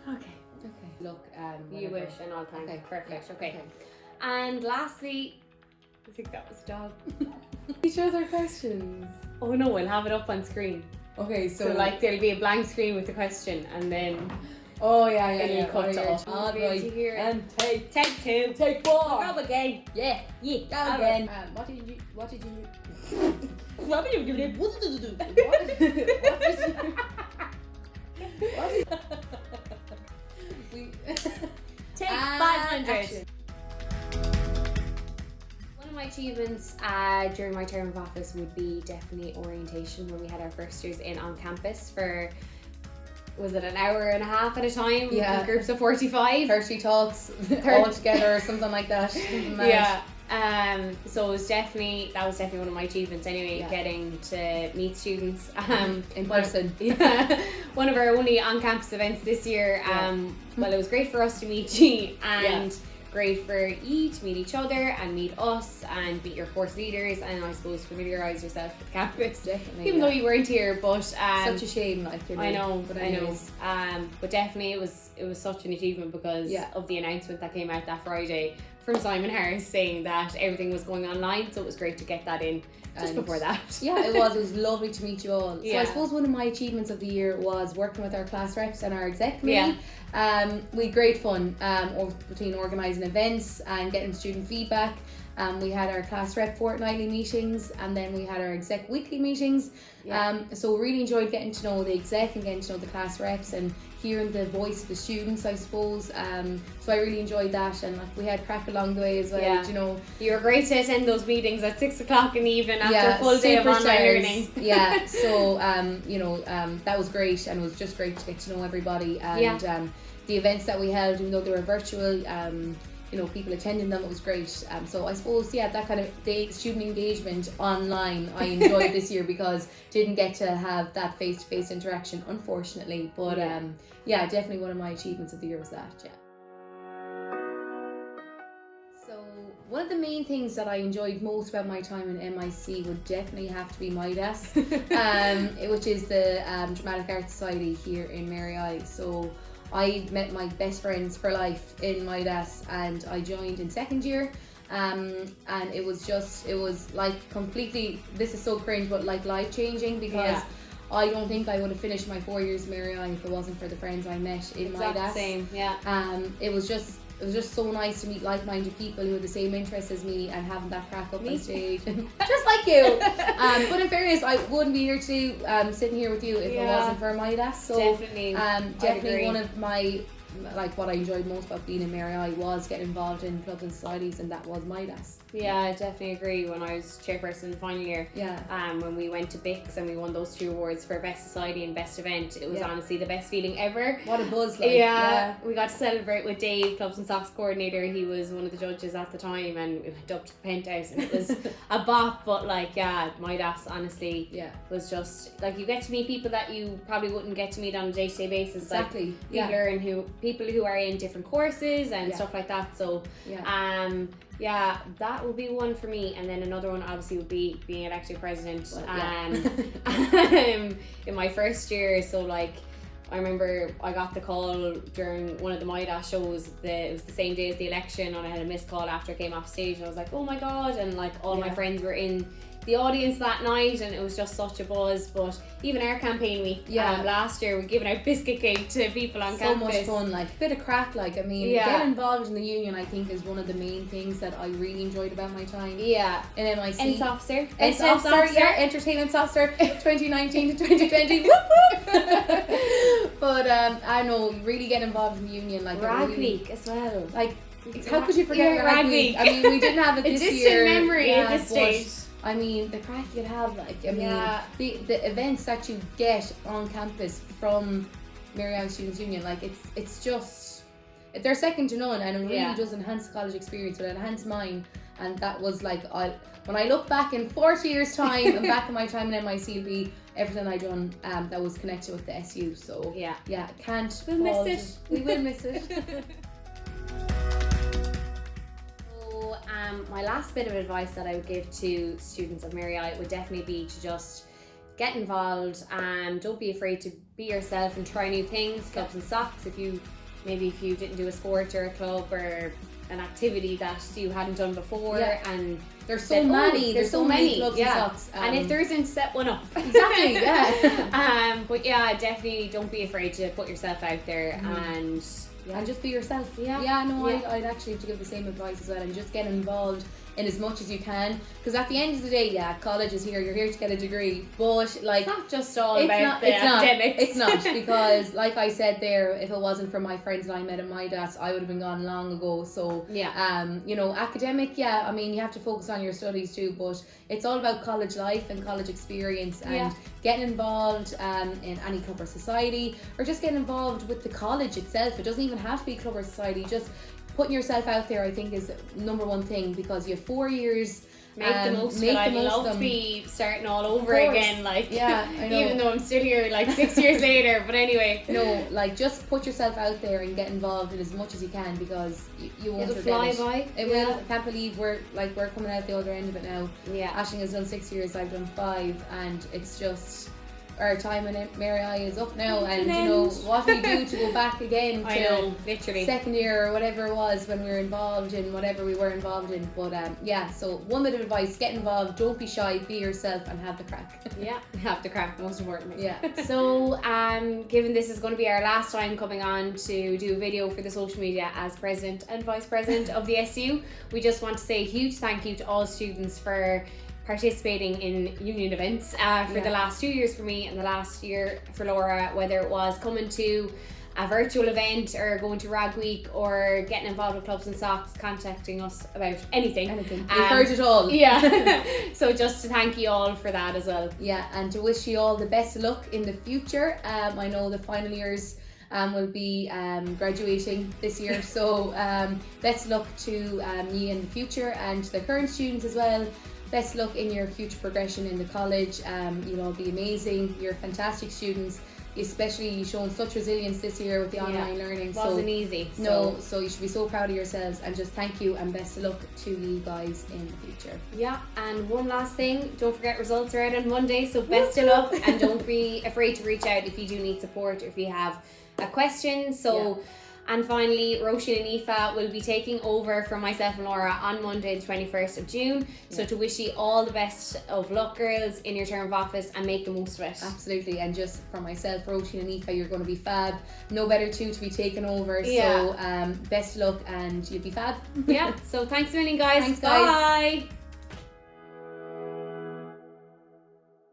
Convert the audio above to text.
Okay. Look, You whatever. wish and all thanks. Okay, Perfect. yeah, Okay. And lastly, I think that was dog. He shows our questions. Oh no, we'll have it up on screen. Okay, So like there'll be a blank screen with the question, and then Oh yeah. it'll cut Oh, to yeah. us. All We'll right. to hear it. And take 2. Take 4. Go again. Yeah. Yeah. Go again. What did you? What did we? Take And 500. action. One of my achievements during my term of office would be definitely orientation, when we had our first years in on campus for, was it an hour and a half at a time? Yeah. In groups of 45. 30 talks all together or something like that. Yeah. So that was definitely one of my achievements anyway, Yeah. getting to meet students In person. Yeah, one of our only on-campus events this year. Well, it was great for us to meet you, and great for you to meet each other and meet us and meet your course leaders, and I suppose familiarise yourself with campus. Definitely. Even though you weren't here, but such a shame, like, you know. I know. anyways. But definitely it was such an achievement because of the announcement that came out that Friday from Simon Harris saying that everything was going online, so it was great to get that in just before that. Yeah, it was lovely to meet you all. So Yeah. I suppose one of my achievements of the year was working with our class reps and our exec committee. We had great fun between organising events and getting student feedback. We had our class rep fortnightly meetings, and then we had our exec weekly meetings. So we really enjoyed getting to know the exec and getting to know the class reps and hearing the voice of the students, I suppose. So I really enjoyed that, and like we had crack along the way as well. Yeah. You know, You were great to attend those meetings at 6 o'clock in the evening after a full day of online superstars. learning. Yeah, so that was great, and it was just great to get to know everybody. And the events that we held, even though they were virtual, people attending them, it was great. So I suppose that kind of the student engagement online I enjoyed this year, because didn't get to have that face-to-face interaction, unfortunately. But definitely one of my achievements of the year was that. Yeah. So one of the main things that I enjoyed most about my time in MIC would definitely have to be MIDAS, which is the Dramatic Arts Society here in Mary I. So I met my best friends for life in MIDAS, and I joined in second year. And it was like completely, this is so cringe, but like life changing, because I don't think I would have finished my 4 years in Mary I if it wasn't for the friends I met in MIDAS. Same, yeah. It was just so nice to meet like-minded people who had the same interests as me and having that crack up on stage, just like you. But in fairness, I wouldn't be here sitting here with you if it wasn't for MIDAS. So definitely one of my, like, what I enjoyed most about being in Mary I was getting involved in clubs and societies, and that was MIDAS. Yeah, I definitely agree. When I was chairperson in the final year, when we went to BICS and we won those 2 awards for Best Society and Best Event, it was honestly the best feeling ever. What a buzz, like. We got to celebrate with Dave, Clubs and Socks coordinator. He was one of the judges at the time, and we went up to the penthouse, and it was a bop. But MIDAS honestly was just like, you get to meet people that you probably wouldn't get to meet on a day-to-day basis. Exactly. Like people who are in different courses and stuff like that. So that would be one for me, and then another one obviously would be being elected president. In my first year. So like, I remember I got the call during one of the MIDAS shows. It was the same day as the election, and I had a missed call after I came off stage, and I was like, oh my god, and like all my friends were in the audience that night, and it was just such a buzz. But even our campaign week last year, we're giving out biscuit cake to people on campus. So much fun, like a bit of crack, like, I mean, getting involved in the union, I think, is one of the main things that I really enjoyed about my time in MIC. Entertainment officer, entertainment officer 2019 to 2020. Whoop, whoop. But I know, really get involved in the union, like Rag Week as well. Like, how could you forget Rag Week? I mean, we didn't have it this year. A distant memory at this stage. I mean, the crack you could have, like, I mean, the events that you get on campus from Mary I Students' Union, like, it's just, they're second to none, and it really does enhance the college experience. It enhanced mine, and that was like, when I look back in 40 years' time and back in my time in MIC, it'll be everything I done that was connected with the SU. So we'll miss it. We will miss it. My last bit of advice that I would give to students of Mary I would definitely be to just get involved, and don't be afraid to be yourself and try new things. Clubs and socks, if you didn't do a sport or a club or an activity that you hadn't done before, and there's so many clubs and socks, and if there isn't, set one up. Exactly. Yeah. But yeah, definitely don't be afraid to put yourself out there and just be yourself. I'd actually have to give the same advice as well, and just get involved in as much as you can, because at the end of the day, college is here, you're here to get a degree, but like, it's not just all about the academics. It's not, because like I said there, if it wasn't for my friends that I met at my dad's, I would have been gone long ago. So academic, I mean, you have to focus on your studies too, but it's all about college life and college experience, and getting involved in any club or society, or just getting involved with the college itself. It doesn't even have to be club or society. Just putting yourself out there, I think, is number one thing, because you have 4 years. Make the most of it. I'd love to be starting all over again, like, I know. Even though I'm still here like 6 years later, but anyway. No, like, just put yourself out there and get involved in as much as you can, because you won't regret it. It'll fly by. It will. I can't believe we're coming out the other end of it now. Yeah. Aisling has done 6 years, I've done 5, and it's just, our time in Mary I is up now, and what we do to go back again to literally second year or whatever it was when we were involved in whatever we were involved in. But so one bit of advice: get involved, don't be shy, be yourself, and have the crack. Have the crack, most importantly. So given this is going to be our last time coming on to do a video for the social media as president and vice president of the SU, we just want to say a huge thank you to all students for participating in union events for the last 2 years for me, and the last year for Laura, whether it was coming to a virtual event or going to Rag Week or getting involved with clubs and socks, contacting us about anything. We've heard it all. So just to thank you all for that as well. And to wish you all the best of luck in the future. I know the final years will be graduating this year, so best of luck to you in the future, and to the current students as well. Best luck in your future progression in the college. You'll all be amazing. You're fantastic students, especially you've shown such resilience this year with the online learning. It wasn't easy. So you should be so proud of yourselves, and just thank you, and best of luck to you guys in the future. And one last thing, don't forget results are out on Monday, so best of luck, and don't be afraid to reach out if you do need support, or if you have a question. And finally, Roisin and Aoife will be taking over from myself and Laura on Monday the 21st of June. So to wish you all the best of luck, girls, in your term of office, and make the most of it. Absolutely. And just for myself, Roisin and Aoife, you're going to be fab. No better two to be taken over. So best of luck, and you'll be fab. So thanks a million, guys. Thanks, guys. Bye.